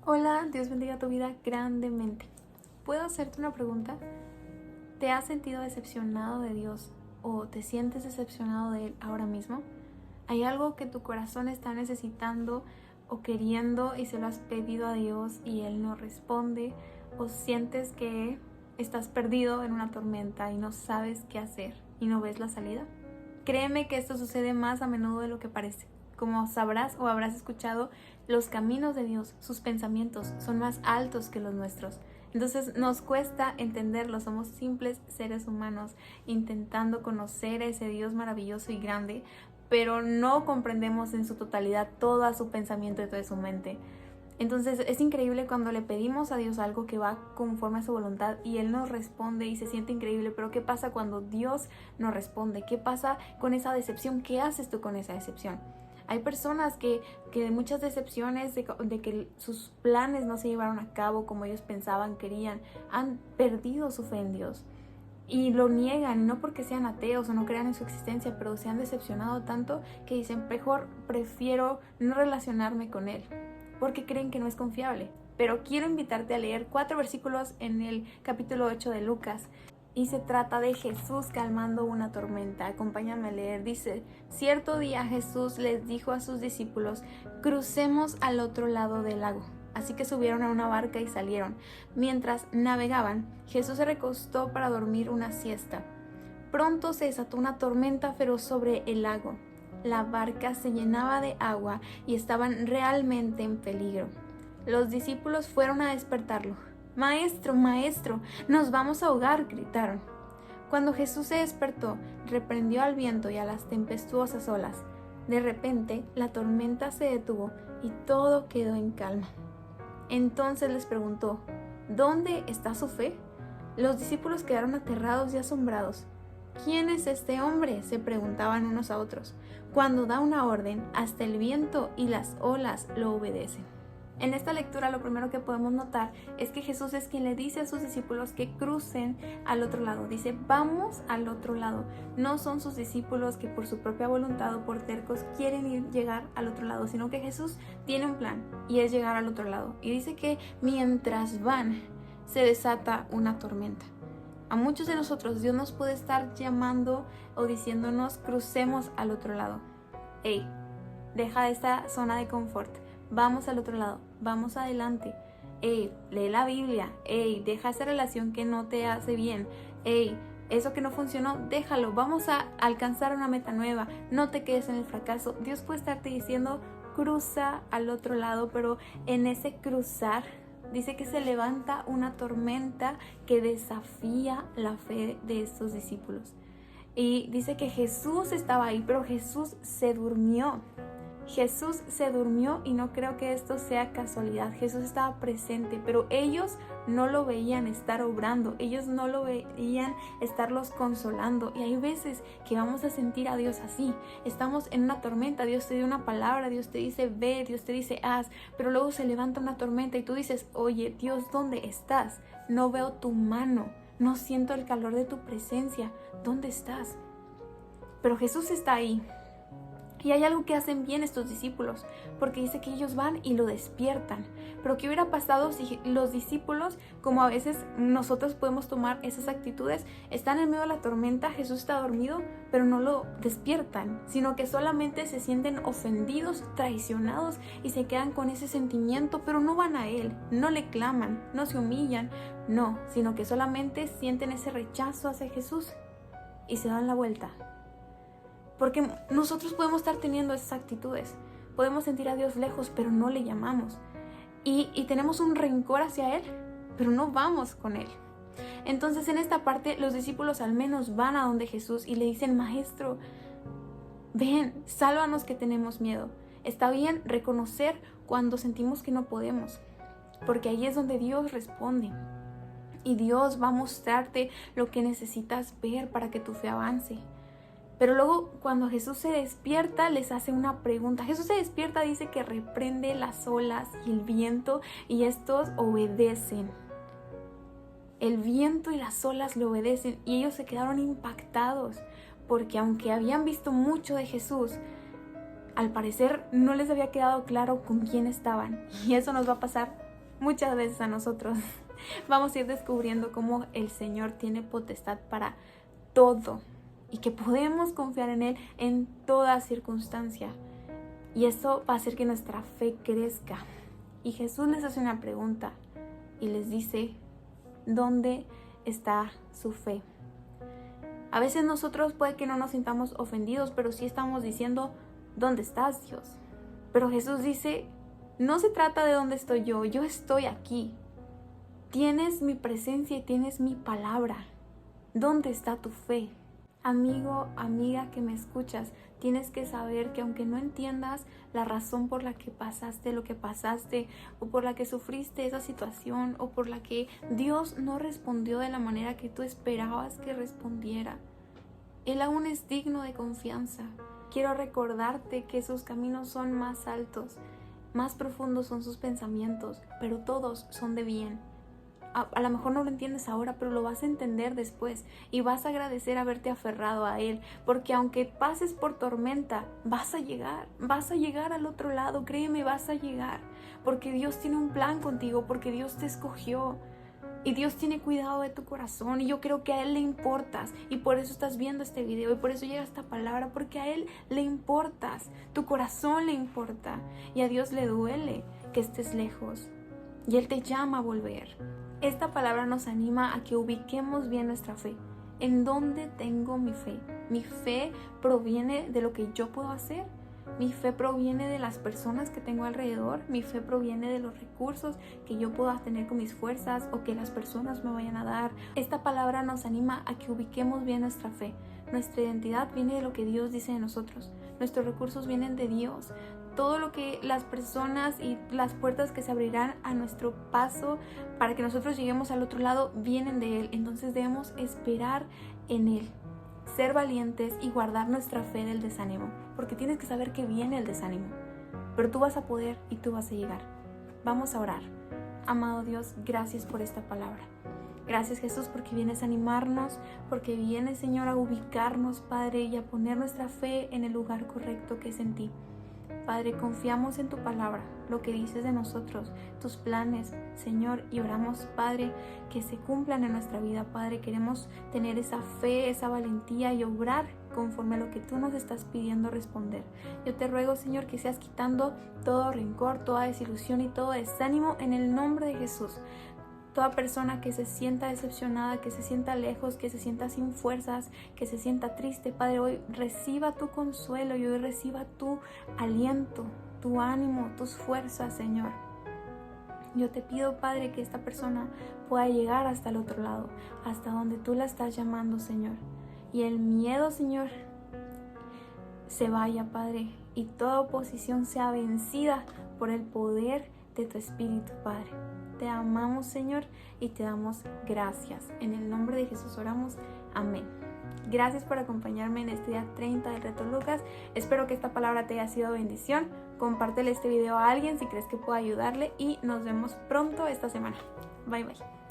Hola, Dios bendiga tu vida grandemente. ¿Puedo hacerte una pregunta? ¿Te has sentido decepcionado de Dios o te sientes decepcionado de Él ahora mismo? ¿Hay algo que tu corazón está necesitando o queriendo y se lo has pedido a Dios y Él no responde? ¿O sientes que estás perdido en una tormenta y no sabes qué hacer y no ves la salida? Créeme que esto sucede más a menudo de lo que parece. Como sabrás o habrás escuchado, los caminos de Dios, sus pensamientos, son más altos que los nuestros. Entonces nos cuesta entenderlo, somos simples seres humanos intentando conocer a ese Dios maravilloso y grande, pero no comprendemos en su totalidad todo su pensamiento y toda su mente. Entonces es increíble cuando le pedimos a Dios algo que va conforme a su voluntad y Él nos responde y se siente increíble, pero ¿qué pasa cuando Dios no responde? ¿Qué pasa con esa decepción? ¿Qué haces tú con esa decepción? Hay personas que de muchas decepciones, de que sus planes no se llevaron a cabo como ellos pensaban, querían, han perdido su fe en Dios. Y lo niegan, no porque sean ateos o no crean en su existencia, pero se han decepcionado tanto que dicen, mejor prefiero no relacionarme con Él, porque creen que no es confiable. Pero quiero invitarte a leer 4 versículos en el capítulo 8 de Lucas. Y se trata de Jesús calmando una tormenta. Acompáñame a leer. Dice, cierto día Jesús les dijo a sus discípulos, crucemos al otro lado del lago. Así que subieron a una barca y salieron. Mientras navegaban, Jesús se recostó para dormir una siesta. Pronto se desató una tormenta feroz sobre el lago. La barca se llenaba de agua y estaban realmente en peligro. Los discípulos fueron a despertarlo. Maestro, maestro, nos vamos a ahogar, gritaron. Cuando Jesús se despertó, reprendió al viento y a las tempestuosas olas. De repente, la tormenta se detuvo y todo quedó en calma. Entonces les preguntó, ¿dónde está su fe? Los discípulos quedaron aterrados y asombrados. ¿Quién es este hombre?, se preguntaban unos a otros. Cuando da una orden, hasta el viento y las olas lo obedecen. En esta lectura lo primero que podemos notar es que Jesús es quien le dice a sus discípulos que crucen al otro lado. Dice, vamos al otro lado. No son sus discípulos que por su propia voluntad o por tercos quieren llegar al otro lado, sino que Jesús tiene un plan y es llegar al otro lado. Y dice que mientras van, se desata una tormenta. A muchos de nosotros Dios nos puede estar llamando o diciéndonos crucemos al otro lado. Hey, deja esta zona de confort. Vamos al otro lado, vamos adelante. Ey, lee la Biblia. Ey, deja esa relación que no te hace bien. Ey, eso que no funcionó, déjalo. Vamos a alcanzar una meta nueva. No te quedes en el fracaso. Dios puede estarte diciendo, cruza al otro lado, pero en ese cruzar, dice que se levanta una tormenta que desafía la fe de estos discípulos. Y dice que Jesús estaba ahí, pero Jesús se durmió. Jesús se durmió y no creo que esto sea casualidad. Jesús estaba presente, pero ellos no lo veían estar obrando, ellos no lo veían estarlos consolando. Y hay veces que vamos a sentir a Dios así. Estamos en una tormenta, Dios te dio una palabra, Dios te dice ve, Dios te dice haz, pero luego se levanta una tormenta y tú dices, oye, Dios, ¿dónde estás? No veo tu mano, no siento el calor de tu presencia, ¿dónde estás? Pero Jesús está ahí. Y hay algo que hacen bien estos discípulos, porque dice que ellos van y lo despiertan. Pero ¿qué hubiera pasado si los discípulos, como a veces nosotros podemos tomar esas actitudes, están en medio de la tormenta, Jesús está dormido, pero no lo despiertan, sino que solamente se sienten ofendidos, traicionados y se quedan con ese sentimiento, pero no van a Él, no le claman, no se humillan, no, sino que solamente sienten ese rechazo hacia Jesús y se dan la vuelta? Porque nosotros podemos estar teniendo esas actitudes. Podemos sentir a Dios lejos, pero no le llamamos. Y tenemos un rencor hacia Él, pero no vamos con Él. Entonces en esta parte los discípulos al menos van a donde Jesús y le dicen, Maestro, ven, sálvanos que tenemos miedo. Está bien reconocer cuando sentimos que no podemos, porque ahí es donde Dios responde. Y Dios va a mostrarte lo que necesitas ver para que tu fe avance. Pero luego cuando Jesús se despierta les hace una pregunta. Jesús se despierta, dice que reprende las olas y el viento y estos obedecen. El viento y las olas le obedecen y ellos se quedaron impactados porque aunque habían visto mucho de Jesús, al parecer no les había quedado claro con quién estaban. Y eso nos va a pasar muchas veces a nosotros. Vamos a ir descubriendo cómo el Señor tiene potestad para todo y que podemos confiar en Él en toda circunstancia. Y eso va a hacer que nuestra fe crezca. Y Jesús les hace una pregunta y les dice, ¿dónde está su fe? A veces nosotros puede que no nos sintamos ofendidos, pero sí estamos diciendo, ¿dónde estás, Dios? Pero Jesús dice, no se trata de dónde estoy yo estoy aquí. Tienes mi presencia y tienes mi palabra. ¿Dónde está tu fe? Amigo, amiga que me escuchas, tienes que saber que aunque no entiendas la razón por la que pasaste lo que pasaste, o por la que sufriste esa situación, o por la que Dios no respondió de la manera que tú esperabas que respondiera, Él aún es digno de confianza. Quiero recordarte que sus caminos son más altos, más profundos son sus pensamientos, pero todos son de bien. A lo mejor no lo entiendes ahora, pero lo vas a entender después y vas a agradecer haberte aferrado a Él, porque aunque pases por tormenta, vas a llegar al otro lado, créeme, vas a llegar, porque Dios tiene un plan contigo, porque Dios te escogió y Dios tiene cuidado de tu corazón y yo creo que a Él le importas y por eso estás viendo este video y por eso llega esta palabra, porque a Él le importas, tu corazón le importa y a Dios le duele que estés lejos y Él te llama a volver. Esta palabra nos anima a que ubiquemos bien nuestra fe. ¿En dónde tengo mi fe? ¿Mi fe proviene de lo que yo puedo hacer? ¿Mi fe proviene de las personas que tengo alrededor? ¿Mi fe proviene de los recursos que yo pueda tener con mis fuerzas o que las personas me vayan a dar? Esta palabra nos anima a que ubiquemos bien nuestra fe. Nuestra identidad viene de lo que Dios dice de nosotros. Nuestros recursos vienen de Dios. Todo lo que las personas y las puertas que se abrirán a nuestro paso para que nosotros lleguemos al otro lado vienen de Él. Entonces debemos esperar en Él, ser valientes y guardar nuestra fe del desánimo, porque tienes que saber que viene el desánimo, pero tú vas a poder y tú vas a llegar. Vamos a orar. Amado Dios, gracias por esta palabra. Gracias, Jesús, porque vienes a animarnos, porque vienes, Señor, a ubicarnos, Padre, y a poner nuestra fe en el lugar correcto que es en ti. Padre, confiamos en tu palabra, lo que dices de nosotros, tus planes, Señor, y oramos, Padre, que se cumplan en nuestra vida, Padre. Queremos tener esa fe, esa valentía y obrar conforme a lo que tú nos estás pidiendo responder. Yo te ruego, Señor, que seas quitando todo rencor, toda desilusión y todo desánimo en el nombre de Jesús. Toda persona que se sienta decepcionada, que se sienta lejos, que se sienta sin fuerzas, que se sienta triste, Padre, hoy reciba tu consuelo y hoy reciba tu aliento, tu ánimo, tus fuerzas, Señor. Yo te pido, Padre, que esta persona pueda llegar hasta el otro lado, hasta donde tú la estás llamando, Señor. Y el miedo, Señor, se vaya, Padre, y toda oposición sea vencida por el poder de tu Espíritu, Padre. Te amamos, Señor, y te damos gracias. En el nombre de Jesús oramos. Amén. Gracias por acompañarme en este día 30 del Reto Lucas. Espero que esta palabra te haya sido bendición. Compártele este video a alguien si crees que pueda ayudarle y nos vemos pronto esta semana. Bye, bye.